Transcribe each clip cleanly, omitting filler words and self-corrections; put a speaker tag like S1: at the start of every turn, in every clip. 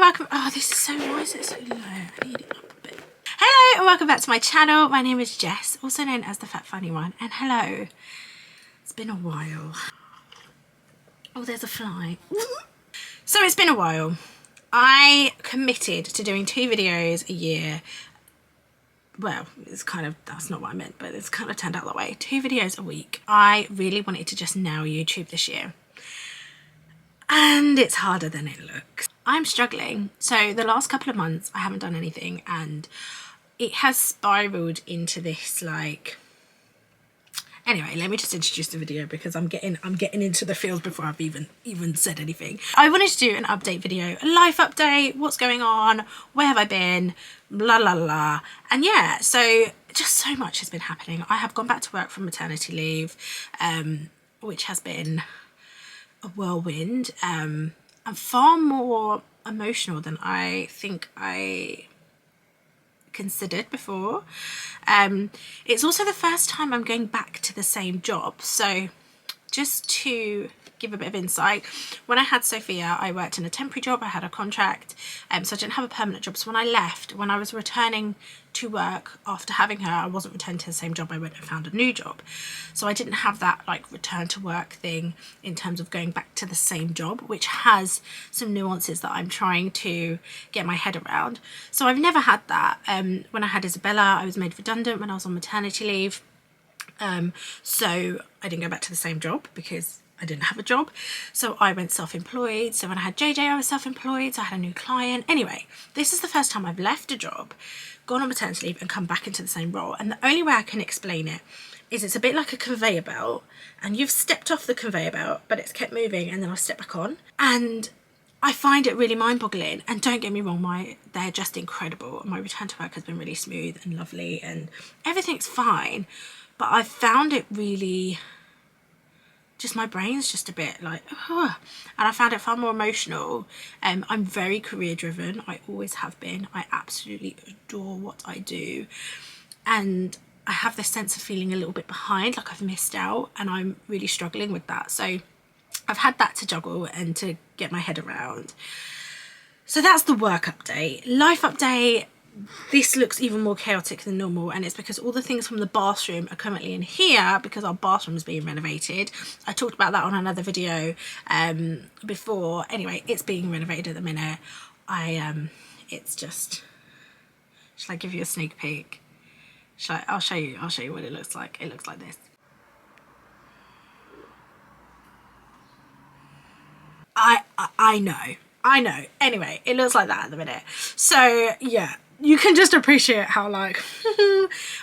S1: welcome. Oh, this is so, why is it so low? I need it up a bit. Hello and welcome back to my channel. My name is Jess, also known as the Fat Funny One. And hello, it's been a while. Oh, there's a fly. So it's been a while. I committed to doing 2 videos a year. Well, it's kind of, that's not what I meant, but it's kind of turned out that way. 2 videos a week. I really wanted to just nail YouTube this year. And it's harder than it looks. I'm struggling. So the last couple of months I haven't done anything, and it has spiraled into this, like, anyway, let me just introduce the video because I'm getting into the field before I've even said anything. I wanted to do an update video, a life update, what's going on, where have I been, blah la la. And yeah, so just so much has been happening. I have gone back to work from maternity leave, which has been a whirlwind, and far more emotional than I think I considered before. It's also the first time I'm going back to the same job. So just to give a bit of insight, when I had Sophia, I worked in a temporary job. I had a contract, so I didn't have a permanent job. So when I left, when I was returning to work after having her, I wasn't returning to the same job. I went and found a new job. So I didn't have that like return to work thing in terms of going back to the same job, which has some nuances that I'm trying to get my head around. So I've never had that. When I had Isabella, I was made redundant when I was on maternity leave. So I didn't go back to the same job because I didn't have a job. So I went self-employed. So when I had JJ, I was self-employed. So I had a new client. Anyway, this is the first time I've left a job, gone on maternity leave and come back into the same role. And the only way I can explain it is it's a bit like a conveyor belt, and you've stepped off the conveyor belt, but it's kept moving, and then I step back on. And I find it really mind-boggling. And don't get me wrong, they're just incredible. My return to work has been really smooth and lovely and everything's fine. But I found it really, just my brain's just a bit like, and I found it far more emotional. I'm very career driven. I always have been. I absolutely adore what I do. And I have this sense of feeling a little bit behind, like I've missed out, and I'm really struggling with that. So I've had that to juggle and to get my head around. So that's the work update. Life update. This looks even more chaotic than normal, and it's because all the things from the bathroom are currently in here because our bathroom is being renovated. I talked about that on another video before. Anyway, it's being renovated at the minute. It's just, shall I give you a sneak peek? I'll show you what it looks like. It looks like this. I know. Anyway, it looks like that at the minute. So yeah, you can just appreciate how, like,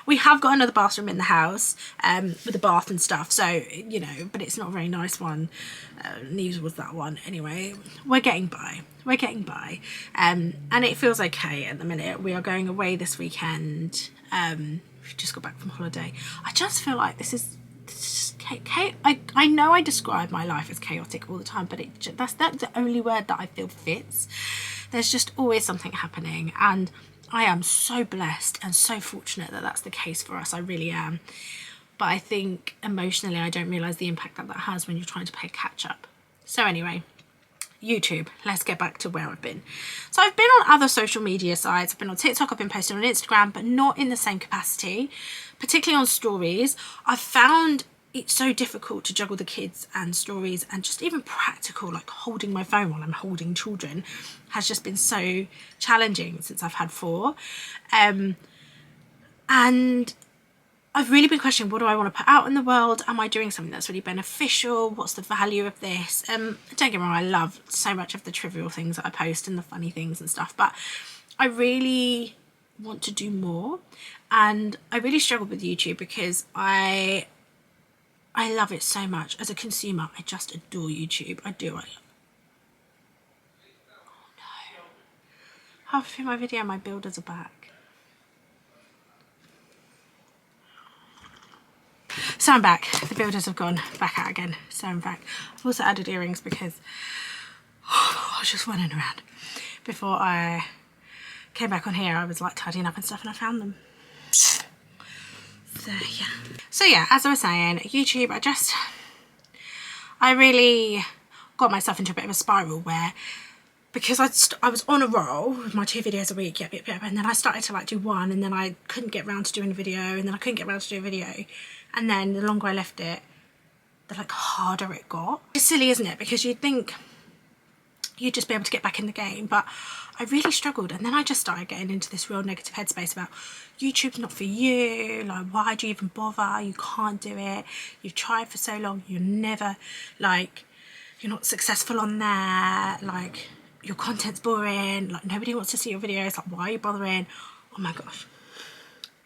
S1: we have got another bathroom in the house with a bath and stuff. So, you know, but it's not a very nice one. Neither was that one. Anyway, we're getting by. And it feels okay at the minute. We are going away this weekend. We've just got back from holiday. I just feel like this is I know I describe my life as chaotic all the time, but that's the only word that I feel fits. There's just always something happening, and I am so blessed and so fortunate that that's the case for us. I really am. But I think emotionally I don't realise the impact that has when you're trying to play catch up. So anyway, YouTube, let's get back to where I've been. So I've been on other social media sites. I've been on TikTok, I've been posting on Instagram, but not in the same capacity, particularly on stories. I've found it's so difficult to juggle the kids and stories, and just even practical, like holding my phone while I'm holding children, has just been so challenging since I've had 4. And I've really been questioning, what do I want to put out in the world? Am I doing something that's really beneficial? What's the value of this? Don't get me wrong, I love so much of the trivial things that I post and the funny things and stuff, but I really want to do more. And I really struggled with YouTube because I love it so much. As a consumer, I just adore YouTube. I do. Oh no. Halfway through my video, my builders are back. So I'm back. The builders have gone back out again. So I'm back. I've also added earrings because I was just running around. Before I came back on here, I was like tidying up and stuff, and I found them. So yeah, as I was saying, YouTube, I really got myself into a bit of a spiral where because I was on a roll with my 2 videos a week, yep, and then I started to like do one, and then I couldn't get around to doing a video, and then I couldn't get around to do a video, and then the longer I left it, the like harder it got. It's silly, isn't it? Because you'd think you'd just be able to get back in the game, but I really struggled. And then I just started getting into this real negative headspace about YouTube's not for you, like why do you even bother, you can't do it, you've tried for so long, you're never, like, you're not successful on there, like your content's boring, like nobody wants to see your videos, like why are you bothering? Oh my gosh,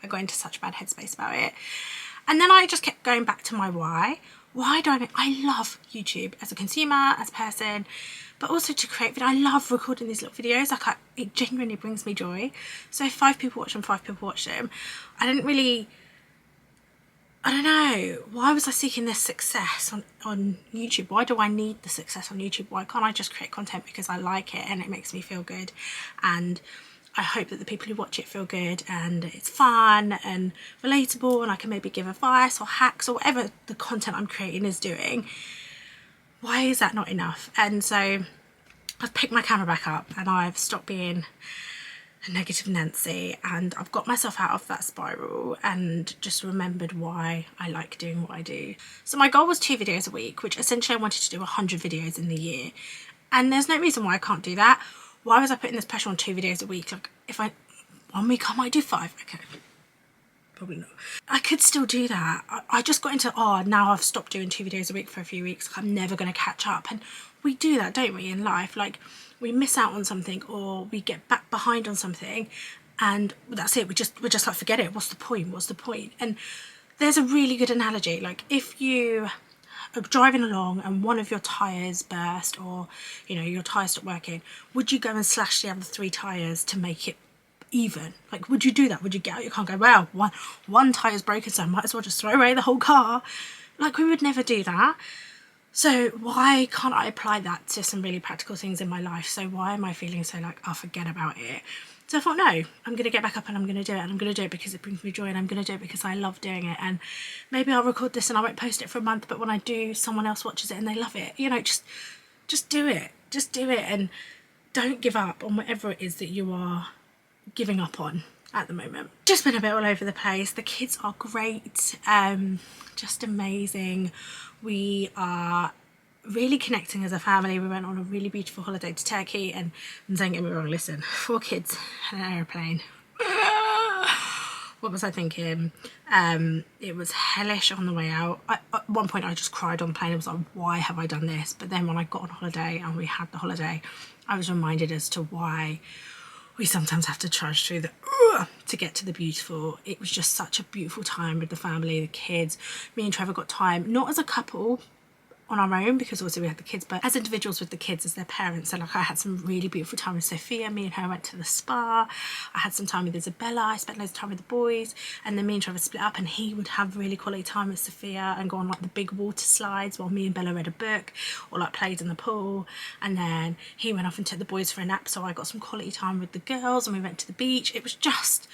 S1: I got into such a bad headspace about it. And then I just kept going back to my why do I love YouTube as a consumer, as a person, but also to create video. I love recording these little videos, like it genuinely brings me joy. So if 5 people watch them, 5 people watch them. I don't know, why was I seeking this success on YouTube? Why do I need the success on YouTube? Why can't I just create content because I like it and it makes me feel good, and I hope that the people who watch it feel good and it's fun and relatable, and I can maybe give advice or hacks or whatever the content I'm creating is doing. Why is that not enough? And so I've picked my camera back up and I've stopped being a negative Nancy, and I've got myself out of that spiral and just remembered why I like doing what I do. So my goal was 2 videos a week, which essentially I wanted to do 100 videos in the year, and there's no reason why I can't do that. Why was I putting this pressure on 2 videos a week? Like, if one week I might do 5, okay, probably not. I could still do that. I just got into, now I've stopped doing 2 videos a week for a few weeks, like I'm never going to catch up. And we do that, don't we, in life? Like, we miss out on something, or we get back behind on something, and that's it. We're just like, forget it. What's the point? And there's a really good analogy. Like, if you are driving along and one of your tyres burst, or your tyre stopped working, would you go and slash the other 3 tyres to make it even? Like, would you do that? Would you get out your car and go, well, one tyre's broken, so I might as well just throw away the whole car? Like, we would never do that. So why can't I apply that to some really practical things in my life? So why am I feeling so like, I'll forget about it? So I thought, no, I'm going to get back up and I'm going to do it, and I'm going to do it because it brings me joy, and I'm going to do it because I love doing it. And maybe I'll record this and I won't post it for a month, but when I do, someone else watches it and they love it. Just do it. Just do it, and don't give up on whatever it is that you are giving up on at the moment. Just been a bit all over the place. The kids are great, just amazing. We are really connecting as a family. We went on a really beautiful holiday to Turkey, and don't get me wrong, listen, 4 kids and an aeroplane. What was I thinking? It was hellish on the way out. At one point I just cried on the plane. I was like, why have I done this? But then when I got on holiday and we had the holiday, I was reminded as to why we sometimes have to trudge through the to get to the beautiful. It was just such a beautiful time with the family, the kids. Me and Trevor got time, not as a couple on our own, because obviously we had the kids, but as individuals with the kids as their parents. So like, I had some really beautiful time with Sophia. Me and her went to the spa. I had some time with Isabella. I spent loads of time with the boys, and then me and Trevor split up, and he would have really quality time with Sophia and go on like the big water slides while me and Bella read a book or like played in the pool. And then he went off and took the boys for a nap, so I got some quality time with the girls, and we went to the beach. It was just,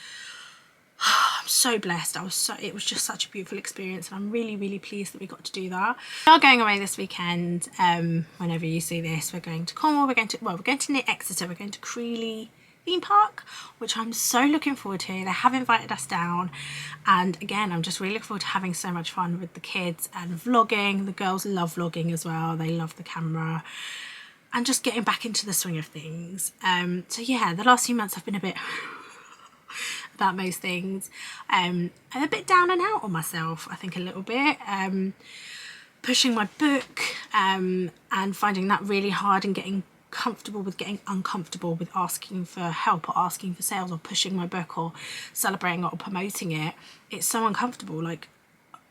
S1: I'm so blessed. It was just such a beautiful experience, and I'm really, really pleased that we got to do that. We are going away this weekend. Whenever you see this, we're going to Cornwall, we're going to near Exeter, we're going to Creeley theme park, which I'm so looking forward to. They have invited us down, and again, I'm just really looking forward to having so much fun with the kids and vlogging. The girls love vlogging as well. They love the camera, and just getting back into the swing of things. So yeah, the last few months have been a bit about most things, and a bit down and out on myself, I think, a little bit, pushing my book, and finding that really hard, and getting comfortable with getting uncomfortable with asking for help or asking for sales or pushing my book or celebrating it or promoting it. It's so uncomfortable. Like,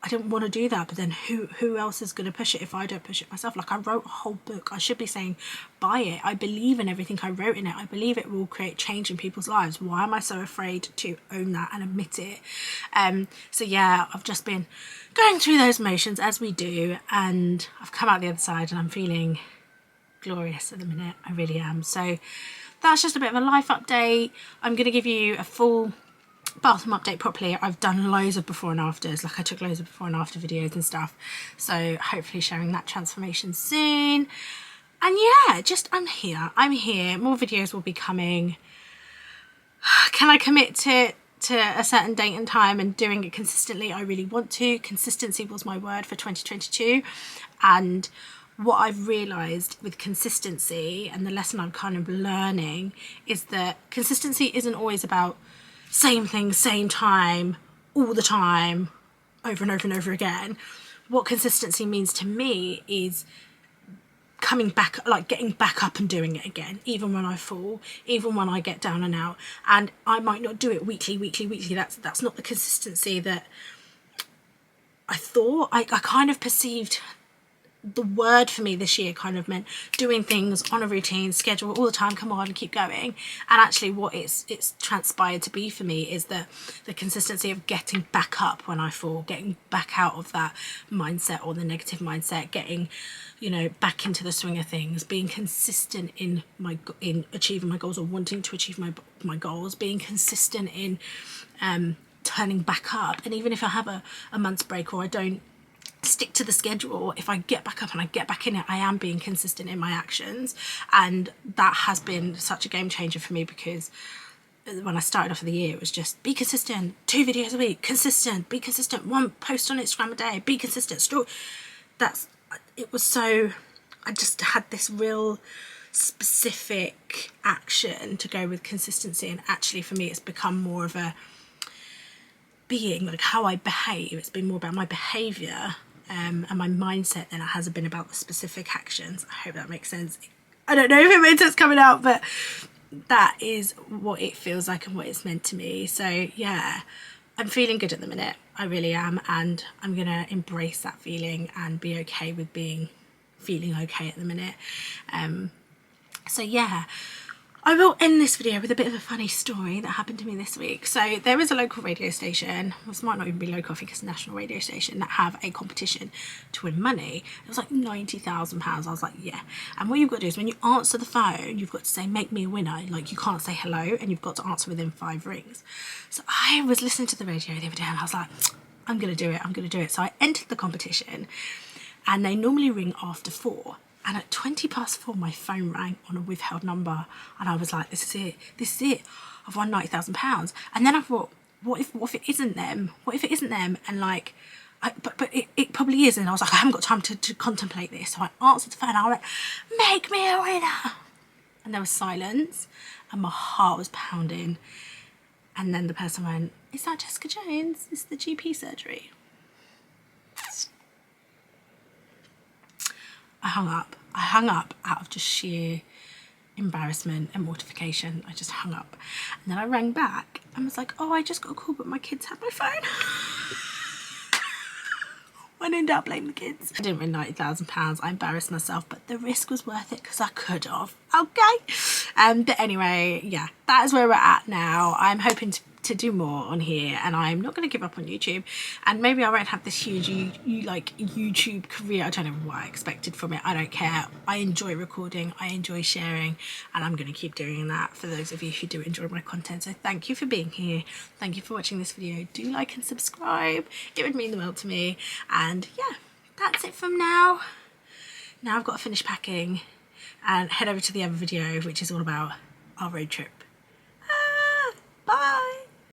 S1: I didn't want to do that, but then who else is going to push it if I don't push it myself? Like, I wrote a whole book. I should be saying, buy it. I believe in everything I wrote in it. I believe it will create change in people's lives. Why am I so afraid to own that and admit it? So yeah, I've just been going through those motions, as we do, and I've come out the other side and I'm feeling glorious at the minute. I really am. So that's just a bit of a life update. I'm going to give you a full bathroom update properly. I've done loads of before and afters, like I took loads of before and after videos and stuff, so hopefully sharing that transformation soon. And yeah, just I'm here. More videos will be coming. Can I commit to a certain date and time and doing it consistently? I really want to. Consistency was my word for 2022. And what I've realised with consistency, and the lesson I'm kind of learning, is that consistency isn't always about same thing, same time, all the time, over and over and over again. What consistency means to me is coming back, like getting back up and doing it again, even when I fall, even when I get down and out. And I might not do it weekly. That's not the consistency that I thought. I kind of perceived the word for me this year kind of meant doing things on a routine schedule all the time, come on, keep going. And actually what it's transpired to be for me is the consistency of getting back up when I fall, getting back out of that mindset or the negative mindset, getting, you know, back into the swing of things, being consistent in achieving my goals, or wanting to achieve my goals, being consistent in turning back up. And even if I have a month's break, or I don't stick to the schedule, if I get back up and I get back in it, I am being consistent in my actions. And that has been such a game changer for me, because when I started off of the year, it was just be consistent, 2 videos a week, consistent, be consistent, 1 post on Instagram a day, be consistent. It was so, I just had this real specific action to go with consistency. And actually for me, it's become more of a being, like how I behave. It's been more about my behavior and my mindset than it has been about the specific actions. I hope that makes sense. I don't know if it made sense coming out, but that is what it feels like and what it's meant to me. So yeah, I'm feeling good at the minute. I really am. And I'm going to embrace that feeling and be okay with feeling okay at the minute. So yeah, I will end this video with a bit of a funny story that happened to me this week. So there is a local radio station, this might not even be local, I think it's a national radio station, that have a competition to win money. It was like £90,000. I was like, yeah. And what you've got to do is when you answer the phone, you've got to say, make me a winner. Like, you can't say hello, and you've got to answer within 5 rings. So I was listening to the radio the other day and I was like, I'm going to do it. So I entered the competition, and they normally ring after 4. And at 4:20, my phone rang on a withheld number, and I was like, this is it, I've won £90,000. And then I thought, what if it isn't them? And like, but it probably is. And I was like, I haven't got time to contemplate this. So I answered the phone and I went, make me a winner. And there was silence, and my heart was pounding. And then the person went, is that Jessica Jones? Is the GP surgery? I hung up out of just sheer embarrassment and mortification. I just hung up. And then I rang back and was like, oh, I just got a call, but my kids had my phone. When in doubt, blame the kids. I didn't win £90,000. I embarrassed myself, but the risk was worth it because I could have. Okay. But anyway, yeah, that is where we're at now. I'm hoping to do more on here, and I'm not going to give up on YouTube, and maybe I won't have this huge YouTube career. I don't know what I expected from it. I don't care. I enjoy recording, I enjoy sharing, and I'm going to keep doing that for those of you who do enjoy my content. So thank you for being here, thank you for watching this video. Do like and subscribe, it would mean the world to me. And yeah, that's it from now. I've got to finish packing and head over to the other video, which is all about our road trip.